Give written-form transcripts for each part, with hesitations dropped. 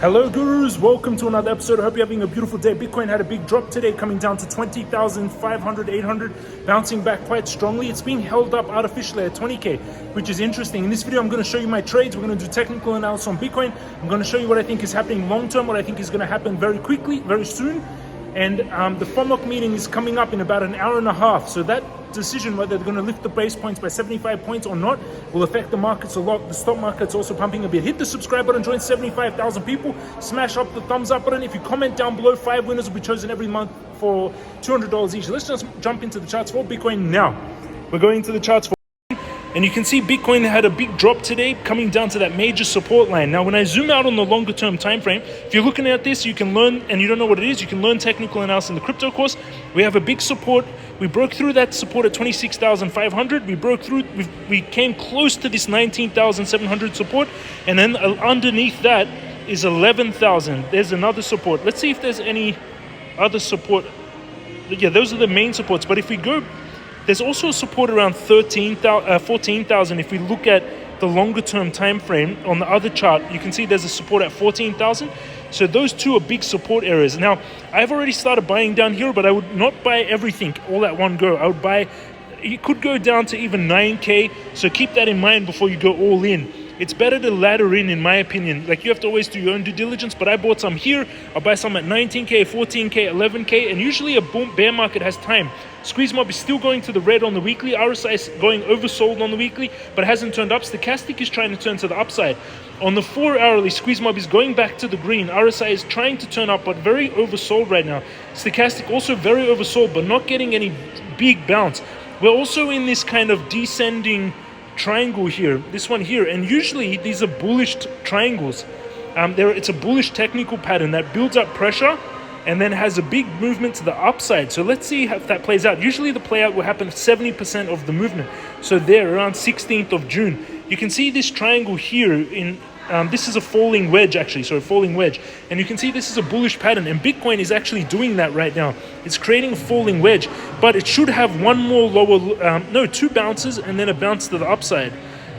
Hello gurus, welcome to another episode. I hope you're having a beautiful day. Bitcoin had a big drop today, coming down to 20,500, 800, bouncing back quite strongly. It's being held up artificially at 20k, which is interesting. In this video, I'm going to show you my trades. We're going to do technical analysis on Bitcoin. I'm going to show you what I think is happening long term, what I think is going to happen very quickly, very soon. And the FOMC meeting is coming up in about an hour and a half. So that decision whether they're going to lift the base points by 75 points or not will affect the markets a lot. The stock market's also pumping a bit. Hit the subscribe button, join 75,000 people, smash up the thumbs up button. If you comment down below, 5 winners will be chosen every month for $200 each. Let's just jump into the charts for Bitcoin now. We're going to the charts for and you can see Bitcoin had a big drop today, coming down to that major support line. Now, when I zoom out on the longer term time frame, if you're looking at this, you can learn, and you don't know what it is, you can learn technical analysis in the crypto course. We have a big support. We broke through that support at 26,500. We broke through, we came close to this 19,700 support, and then underneath that is 11,000. There's another support. Let's see if there's any other support. Yeah, those are the main supports. But if we go, there's also a support around 14,000. If we look at the longer term time frame on the other chart, you can see there's a support at 14,000. So those two are big support areas. Now, I've already started buying down here, but I would not buy everything all at one go. I would buy, it could go down to even 9K. So keep that in mind before you go all in. It's better to ladder in my opinion. Like, you have to always do your own due diligence, but I bought some here. I'll buy some at 19K, 14K, 11K, and usually a bear market has time. Squeeze mob is still going to the red on the weekly. RSI is going oversold on the weekly, but hasn't turned up. Stochastic is trying to turn to the upside. On the 4-hourly, squeeze mob is going back to the green. RSI is trying to turn up, but very oversold right now. Stochastic also very oversold, but not getting any big bounce. We're also in this kind of descending triangle here, this one here, and usually these are bullish triangles. It's a bullish technical pattern that builds up pressure and then has a big movement to the upside. So let's see if that plays out. Usually the play out will happen 70% of the movement. So there, around 16th of June, you can see this triangle here in this is a falling wedge, actually, so a falling wedge. And you can see this is a bullish pattern, and Bitcoin is actually doing that right now. It's creating a falling wedge, but it should have one more two bounces and then a bounce to the upside,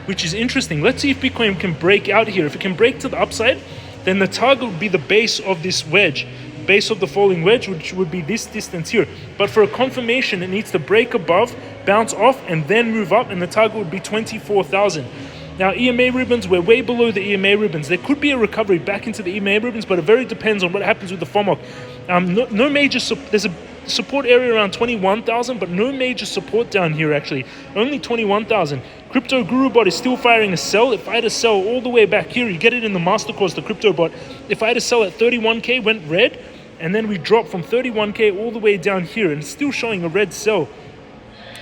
which is interesting. Let's see if Bitcoin can break out here. If it can break to the upside, then the target would be the base of this wedge, base of the falling wedge, which would be this distance here. But for a confirmation, it needs to break above, bounce off, and then move up, and the target would be 24,000. Now, EMA ribbons, we're way below the EMA ribbons. There could be a recovery back into the EMA ribbons, but it very depends on what happens with the FOMC. No major, there's a support area around 21,000, but no major support down here actually. Only 21,000. Crypto Guru Bot is still firing a sell. If I had a sell all the way back here, you get it in the master course, the Crypto Bot. If I had a sell at 31K, went red, and then we dropped from 31K all the way down here, and it's still showing a red sell.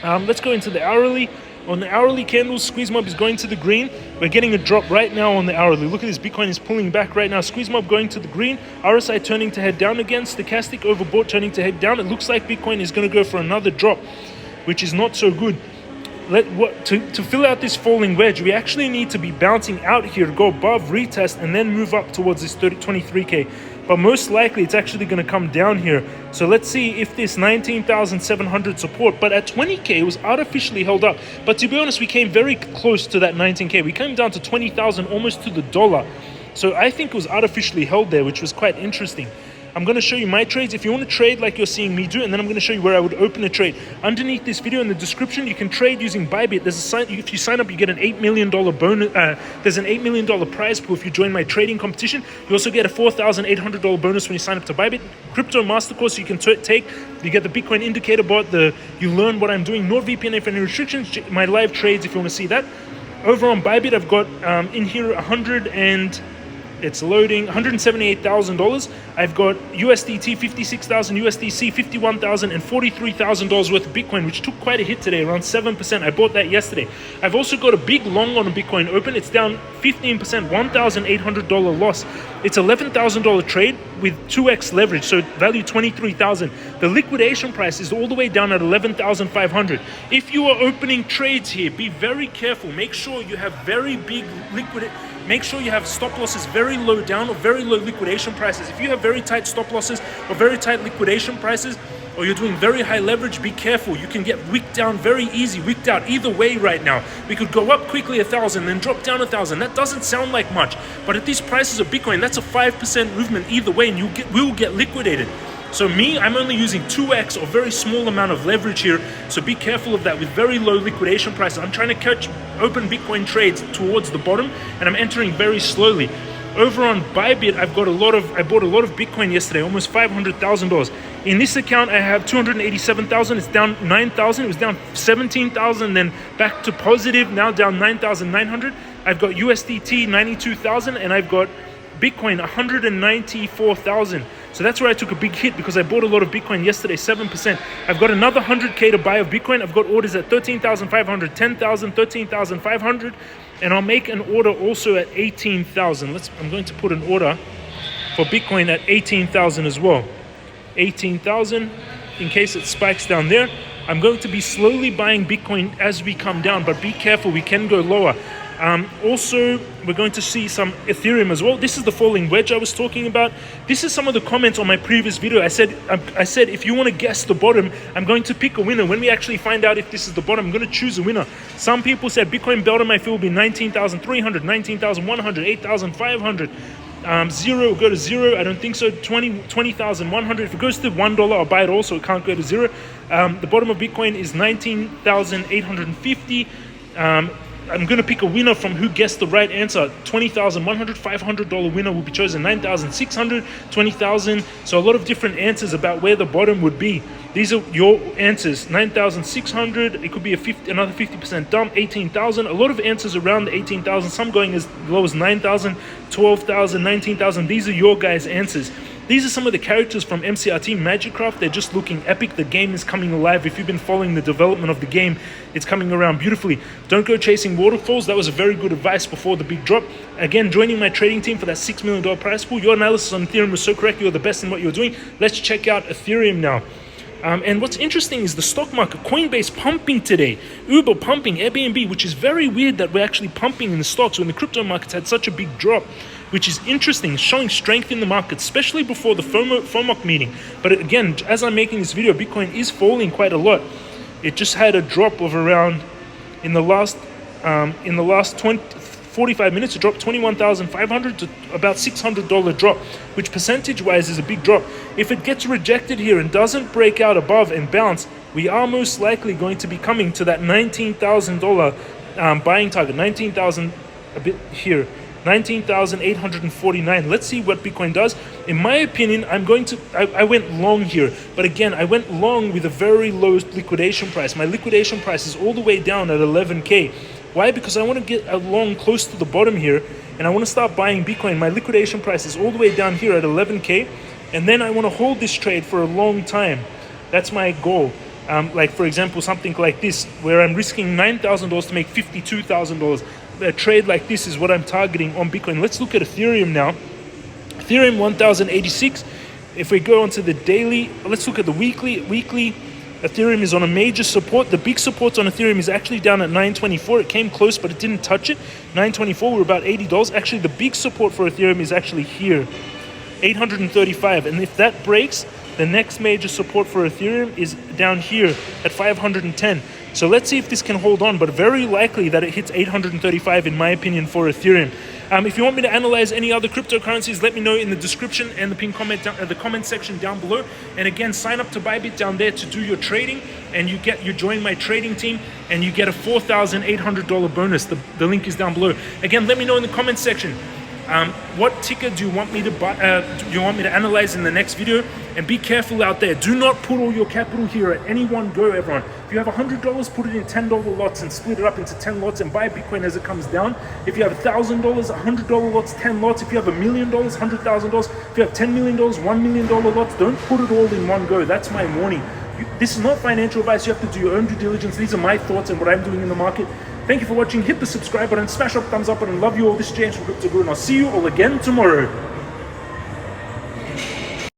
Let's go into the hourly. On the hourly candles, squeeze mob is going to the green. We're getting a drop right now on the hourly. Look at this, Bitcoin is pulling back right now. Squeeze mob going to the green. RSI turning to head down again. Stochastic overbought turning to head down. It looks like Bitcoin is going to go for another drop, which is not so good. To fill out this falling wedge, we actually need to be bouncing out here, go above, retest, and then move up towards this 23K. But most likely it's actually going to come down here. So let's see if this 19,700 support, but at 20K it was artificially held up. But to be honest, we came very close to that 19K. We came down to 20,000, almost to the dollar. So I think it was artificially held there, which was quite interesting. I'm going to show you my trades. If you want to trade like you're seeing me do, and then I'm going to show you where I would open a trade. Underneath this video in the description, you can trade using ByBit. If you sign up, you get an $8 million bonus. There's an $8 million prize pool if you join my trading competition. You also get a $4,800 bonus when you sign up to ByBit. Crypto master course you can take. You get the Bitcoin indicator bot. You learn what I'm doing. NordVPN if any restrictions. My live trades if you want to see that. Over on ByBit, I've got in here it's loading $178,000. I've got USDT 56,000, USDC 51,000, and $43,000 worth of Bitcoin, which took quite a hit today, around 7%. I bought that yesterday. I've also got a big long on a Bitcoin open. It's down 15%, $1,800 loss. It's $11,000 trade with 2x leverage, so value 23,000. The liquidation price is all the way down at 11,500. If you are opening trades here, be very careful. Make sure you have very big Make sure you have stop losses very low down or very low liquidation prices. If you have very tight stop losses or very tight liquidation prices, or you're doing very high leverage, be careful. You can get wicked down very easy, wicked out either way right now. We could go up quickly 1,000, then drop down 1,000. That doesn't sound like much, but at these prices of Bitcoin, that's a 5% movement either way, and you will get liquidated. So me, I'm only using 2x or very small amount of leverage here. So be careful of that with very low liquidation prices. I'm trying to catch open Bitcoin trades towards the bottom, and I'm entering very slowly. Over on ByBit, I bought a lot of Bitcoin yesterday, almost $500,000. In this account, I have 287,000. It's down 9,000. It was down 17,000, then back to positive. Now down 9,900. I've got USDT 92,000, and I've got Bitcoin 194,000. So that's where I took a big hit because I bought a lot of Bitcoin yesterday, 7%. I've got another 100K to buy of Bitcoin. I've got orders at 13,500, 10,000, 13,500. And I'll make an order also at 18,000. I'm going to put an order for Bitcoin at 18,000 as well. 18,000 in case it spikes down there. I'm going to be slowly buying Bitcoin as we come down, but be careful, we can go lower. Also, we're going to see some Ethereum as well. This is the falling wedge I was talking about. This is some of the comments on my previous video. I said if you want to guess the bottom, I'm going to pick a winner. When we actually find out if this is the bottom, I'm going to choose a winner. Some people said Bitcoin bottom I feel will be 19,300, 19,100, 8,500. Zero, go to zero. I don't think so. 20,100. If it goes to $1, I'll buy it also. It can't go to zero. The bottom of Bitcoin is 19,850. I'm going to pick a winner from who guessed the right answer. 20,100, $500 winner will be chosen. 9,600, 20,000. So a lot of different answers about where the bottom would be. These are your answers. 9,600. It could be another 50% dump. 18,000. A lot of answers around the 18,000. Some going as low as 9,000, 12,000, 19,000. These are your guys' answers. These are some of the characters from MCRT Magicraft. They're just looking epic. The game is coming alive. If you've been following the development of the game, it's coming around beautifully. Don't go chasing waterfalls. That was a very good advice before the big drop. Again, joining my trading team for that $6 million prize pool. Your analysis on Ethereum was so correct. You're the best in what you're doing. Let's check out Ethereum now. And what's interesting is the stock market, Coinbase pumping today, Uber pumping, Airbnb, which is very weird that we're actually pumping in the stocks when the crypto markets had such a big drop, which is interesting, showing strength in the market, especially before the FOMOC meeting. But again, as I'm making this video, Bitcoin is falling quite a lot. It just had a drop of around, in the last 45 minutes, it dropped 21,500 to about $600 drop, which percentage-wise is a big drop. If it gets rejected here and doesn't break out above and bounce, we are most likely going to be coming to that $19,000 buying target. 19,000 a bit here. 19,849. Let's see what Bitcoin does. In my opinion, I went long here, but again, I went long with a very low liquidation price. My liquidation price is all the way down at 11K. Why? Because I want to get along close to the bottom here, and I want to start buying Bitcoin. My liquidation price is all the way down here at 11K, and then I want to hold this trade for a long time. That's my goal. Like for example, something like this, where I'm risking $9,000 to make $52,000. A trade like this is what I'm targeting on Bitcoin. Let's look at Ethereum now. Ethereum 1,086. If we go onto the daily, let's look at the weekly. Ethereum is on a major support. The big support on Ethereum is actually down at 924. It came close, but it didn't touch it. 924, we're about $80. Actually, the big support for Ethereum is actually here, 835. And if that breaks, the next major support for Ethereum is down here at 510. So let's see if this can hold on, but very likely that it hits 835 in my opinion for Ethereum. If you want me to analyze any other cryptocurrencies, let me know in the description and the pinned comment the comment section down below. And again, sign up to ByBit down there to do your trading, and you join my trading team, and you get a $4,800 bonus. The link is down below. Again, let me know in the comment section. What ticker do you want me to buy? Do you want me to analyze in the next video? And be careful out there. Do not put all your capital here at any one go, everyone. If you have $100, put it in $10 lots and split it up into 10 lots and buy Bitcoin as it comes down. If you have $1,000, $100 lots, 10 lots. If you have $1 million, $100,000. If you have $10 million, $1 million lots, don't put it all in one go. That's my warning. This is not financial advice. You have to do your own due diligence. These are my thoughts and what I'm doing in the market. Thank you for watching. Hit the subscribe button, smash up thumbs up button. Love you all. This is James from Crypto Guru, and I'll see you all again tomorrow.